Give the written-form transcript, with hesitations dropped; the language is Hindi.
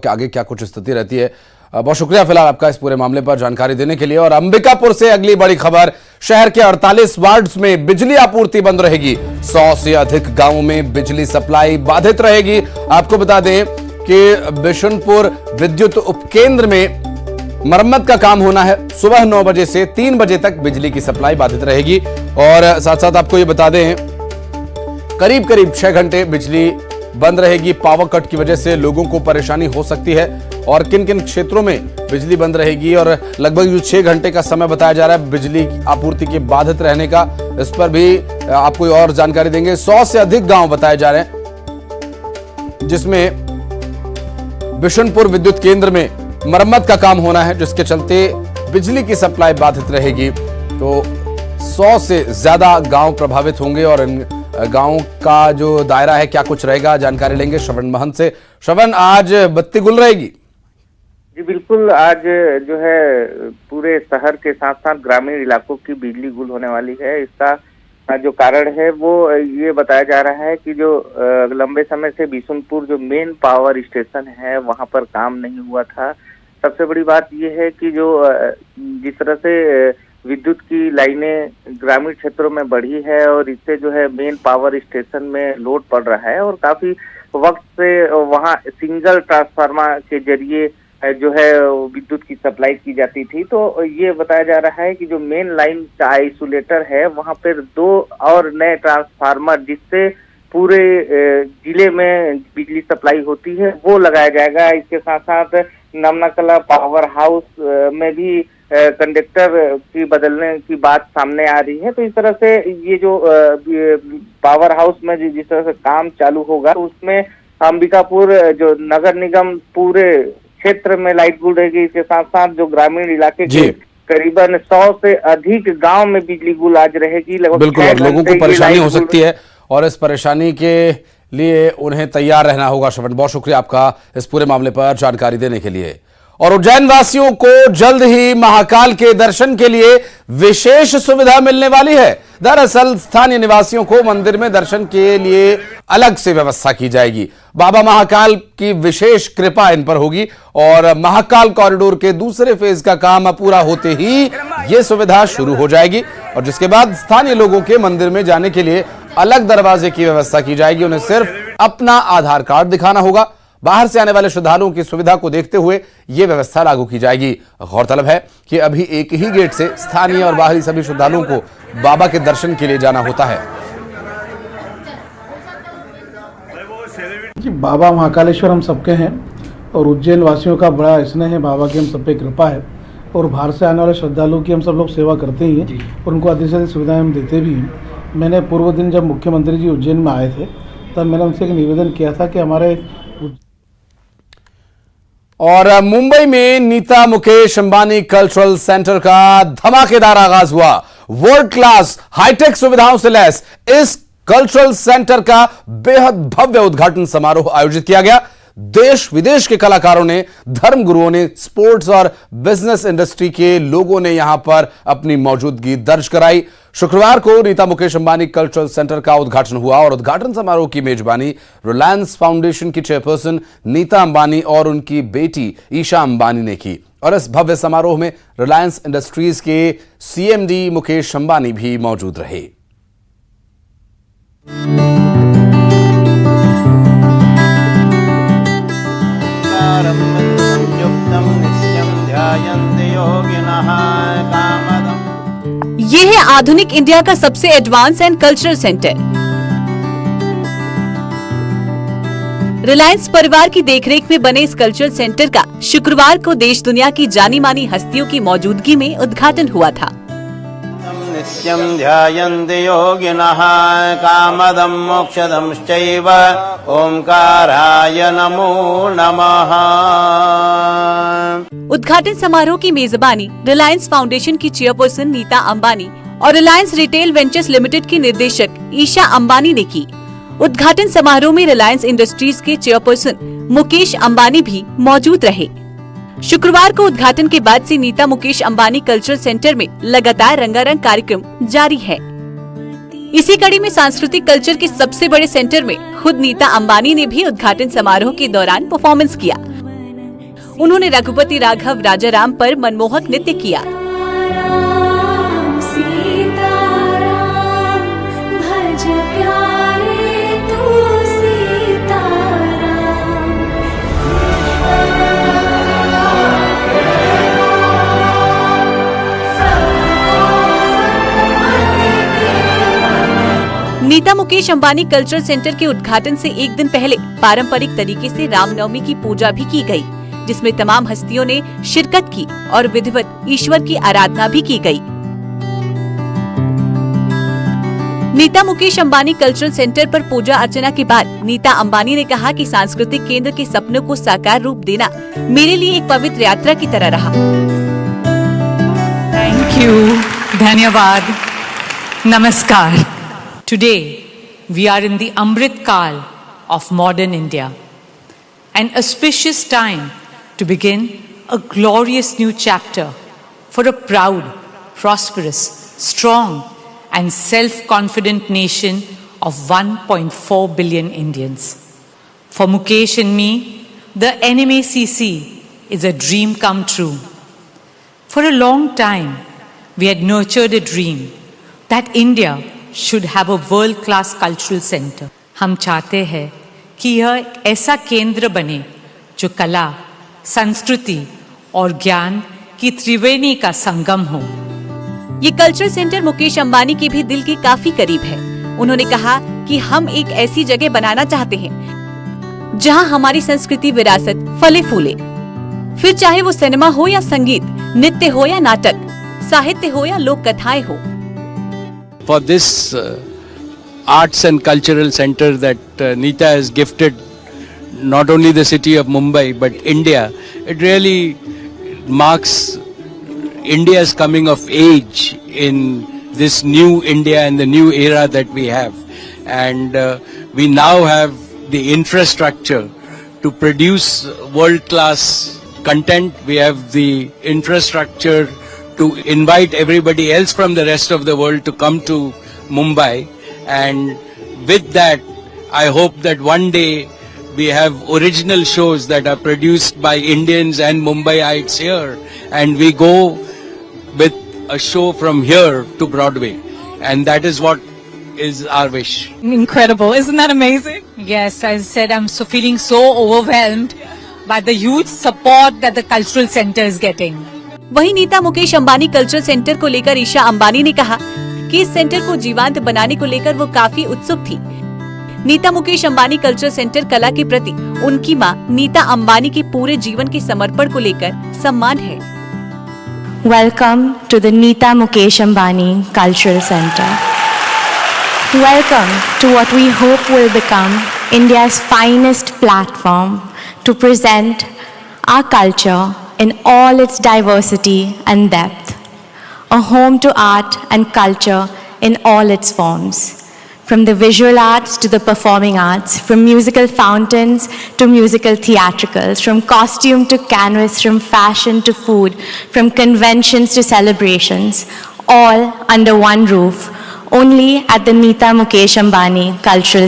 कि आगे क्या कुछ स्थिति रहती है। बहुत शुक्रिया फिलहाल आपका इस पूरे मामले पर जानकारी देने के लिए। और अंबिकापुर से अगली बड़ी खबर, शहर के 48 वार्ड्स में बिजली आपूर्ति बंद रहेगी। 100 से अधिक गांवों में बिजली सप्लाई बाधित रहेगी। आपको बता दें कि बिशनपुर विद्युत उपकेंद्र में मरम्मत का काम होना है। सुबह 9 बजे से 3 बजे तक बिजली की सप्लाई बाधित रहेगी। और साथ साथ आपको ये बता दें, करीब करीब 6 घंटे बिजली बंद रहेगी। पावर कट की वजह से लोगों को परेशानी हो सकती है। और किन किन क्षेत्रों में बिजली बंद रहेगी और लगभग जो 6 घंटे का समय बताया जा रहा है बिजली आपूर्ति के बाधित रहने का, इस पर भी आपको और जानकारी देंगे। 100 से अधिक गांव बताए जा रहे हैं जिसमें बिशनपुर विद्युत केंद्र में मरम्मत का काम होना है, जिसके चलते बिजली की सप्लाई बाधित रहेगी। तो 100 से ज्यादा गांव प्रभावित होंगे और इन गांव का जो दायरा है क्या कुछ रहेगा, जानकारी लेंगे श्रवण महंत से। श्रवण, आज बत्ती गुल रहेगी? जी बिल्कुल, आज जो है पूरे शहर के साथ साथ ग्रामीण इलाकों की बिजली गुल होने वाली है। इसका जो कारण है वो ये बताया जा रहा है कि जो लंबे समय से बिशनपुर जो मेन पावर स्टेशन है वहां पर काम नहीं हुआ था। सबसे बड़ी बात ये है कि जो जिस तरह से विद्युत की लाइनें ग्रामीण क्षेत्रों में बढ़ी है और इससे जो है मेन पावर स्टेशन में लोड पड़ रहा है और काफी वक्त से वहां सिंगल ट्रांसफार्मर के जरिए जो है विद्युत की सप्लाई की जाती थी। तो ये बताया जा रहा है कि जो मेन लाइन का आइसोलेटर है वहां पर 2 और नए ट्रांसफार्मर जिससे पूरे जिले में बिजली सप्लाई होती है वो लगाया जाएगा। इसके साथ साथ नमनाकला पावर हाउस में भी कंडक्टर की बदलने की बात सामने आ रही है। तो इस तरह से ये जो पावर हाउस में जिस तरह से काम चालू होगा तो उसमें अंबिकापुर जो नगर निगम पूरे क्षेत्र में लाइट गुल रहेगी। इसके साथ साथ जो ग्रामीण इलाके के करीबन 100 से अधिक गांव में बिजली गुल आज रहेगी। बिल्कुल, और लोगों को परेशानी हो सकती है और इस परेशानी के लिए उन्हें तैयार रहना होगा। श्रवण, बहुत शुक्रिया आपका इस पूरे मामले पर जानकारी देने के लिए। और उज्जैन वासियों को जल्द ही महाकाल के दर्शन के लिए विशेष सुविधा मिलने वाली है। दरअसल स्थानीय निवासियों को मंदिर में दर्शन के लिए अलग से व्यवस्था की जाएगी। बाबा महाकाल की विशेष कृपा इन पर होगी और महाकाल कॉरिडोर के दूसरे फेज का काम पूरा होते ही ये सुविधा शुरू हो जाएगी और जिसके बाद स्थानीय लोगों के मंदिर में जाने के लिए अलग दरवाजे की व्यवस्था की जाएगी। उन्हें सिर्फ अपना आधार कार्ड दिखाना होगा। बाहर से आने वाले श्रद्धालुओं की सुविधा को देखते हुए यह व्यवस्था लागू की जाएगी। गौरतलब है कि अभी एक ही गेट से स्थानीय और बाहरी सभी श्रद्धालुओं को बाबा के दर्शन के लिए जाना होता है। जी, बाबा महाकालेश्वर हम सबके हैं और उज्जैन वासियों का बड़ा स्नेह है, बाबा की हम सब पे कृपा है और बाहर से आने वाले श्रद्धालुओं की हम सब लोग सेवा करते ही हैं और उनको अधिक से अधिक सुविधाएं हम देते भी हैं। मैंने पूर्व दिन जब मुख्यमंत्री जी उज्जैन में आए थे तब मैंने उनसे एक निवेदन किया था कि हमारे और मुंबई में नीता मुकेश अंबानी कल्चरल सेंटर का धमाकेदार आगाज हुआ। वर्ल्ड क्लास हाईटेक सुविधाओं से लैस इस कल्चरल सेंटर का बेहद भव्य उद्घाटन समारोह आयोजित किया गया। देश विदेश के कलाकारों ने, धर्म गुरुओं ने, स्पोर्ट्स और बिजनेस इंडस्ट्री के लोगों ने यहां पर अपनी मौजूदगी दर्ज कराई। शुक्रवार को नीता मुकेश अंबानी कल्चरल सेंटर का उद्घाटन हुआ और उद्घाटन समारोह की मेजबानी रिलायंस फाउंडेशन की चेयरपर्सन नीता अंबानी और उनकी बेटी ईशा अंबानी ने की। और इस भव्य समारोह में रिलायंस इंडस्ट्रीज के सीएमडी मुकेश अंबानी भी मौजूद रहे। ये है आधुनिक इंडिया का सबसे advance and cultural centre. Reliance परिवार की देखरेख में बने इस कल्चरल सेंटर का शुक्रवार को देश दुनिया की जानी मानी हस्तियों की मौजूदगी में उद्घाटन हुआ था। नित्यं ध्यायन्ति योगिनः कामदं मोक्षदंश्चैव ओंकाराय नमो नमः। उद्घाटन समारोह की मेजबानी रिलायंस फाउंडेशन की चेयरपर्सन नीता अंबानी और रिलायंस रिटेल वेंचर्स लिमिटेड की निर्देशक ईशा अंबानी ने की। उद्घाटन समारोह में रिलायंस इंडस्ट्रीज के चेयरपर्सन मुकेश अंबानी भी मौजूद रहे। शुक्रवार को उद्घाटन के बाद से नीता मुकेश अंबानी कल्चरल सेंटर में लगातार रंगारंग कार्यक्रम जारी है। इसी कड़ी में सांस्कृतिक कल्चर के सबसे बड़े सेंटर में खुद नीता अंबानी ने भी उद्घाटन समारोह के दौरान परफॉर्मेंस किया। उन्होंने रघुपति राघव राजाराम पर मनमोहक नृत्य किया। नीता मुकेश अंबानी कल्चरल सेंटर के उद्घाटन से एक दिन पहले पारंपरिक तरीके से रामनवमी की पूजा भी की गई, जिसमें तमाम हस्तियों ने शिरकत की और विधिवत ईश्वर की आराधना भी की गई। नीता मुकेश अंबानी कल्चरल सेंटर पर पूजा अर्चना के बाद नीता अंबानी ने कहा कि सांस्कृतिक केंद्र के सपनों को साकार रूप देना मेरे लिए एक पवित्र यात्रा की तरह रहा। थैंक यू, धन्यवाद, नमस्कार। Today, we are in the Amrit Kal of modern India, an auspicious time to begin a glorious new chapter for a proud, prosperous, strong and self-confident nation of 1.4 billion Indians. For Mukesh and me, the NMACC is a dream come true. For a long time, we had nurtured a dream that India should have a world-class cultural center. हम चाहते हैं कि यह एक ऐसा केंद्र बने जो कला, संस्कृति और ज्ञान की त्रिवेणी का संगम हो। ये कल्चरल सेंटर मुकेश अंबानी के भी दिल के काफी करीब है। उन्होंने कहा कि हम एक ऐसी जगह बनाना चाहते हैं जहां हमारी संस्कृति विरासत फले फूले, फिर चाहे वो सिनेमा हो या संगीत, नृत्य हो या नाटक, साहित्य हो या लोक कथाएं हो। For this arts and cultural center that Neeta has gifted not only the city of Mumbai but India, it really marks India's coming of age in this new India and the new era that we have. And we now have the infrastructure to produce world-class content. We have the infrastructure to invite everybody else from the rest of the world to come to Mumbai, and with that I hope that one day we have original shows that are produced by Indians and Mumbaiites here, and we go with a show from here to Broadway, and that is what is our wish. Incredible, isn't that amazing? Yes, I said I'm feeling so overwhelmed by the huge support that the cultural center is getting. वहीं नीता मुकेश अंबानी कल्चरल सेंटर को लेकर ईशा अंबानी ने कहा कि इस सेंटर को जीवंत बनाने को लेकर वो काफी उत्सुक थी। नीता मुकेश अंबानी कल्चरल सेंटर कला के प्रति उनकी मां नीता अंबानी के पूरे जीवन के समर्पण को लेकर सम्मान है। Welcome to the Neeta Mukesh Ambani Cultural Center. Welcome to what we hope will become India's finest platform to present our culture in all its diversity and depth, a home to art and culture in all its forms, from the visual arts to the performing arts, from musical fountains to musical theatricals, from costume to canvas, from fashion to food, from conventions to celebrations, all under one roof, only at the Neeta Mukesh Ambani Cultural Center.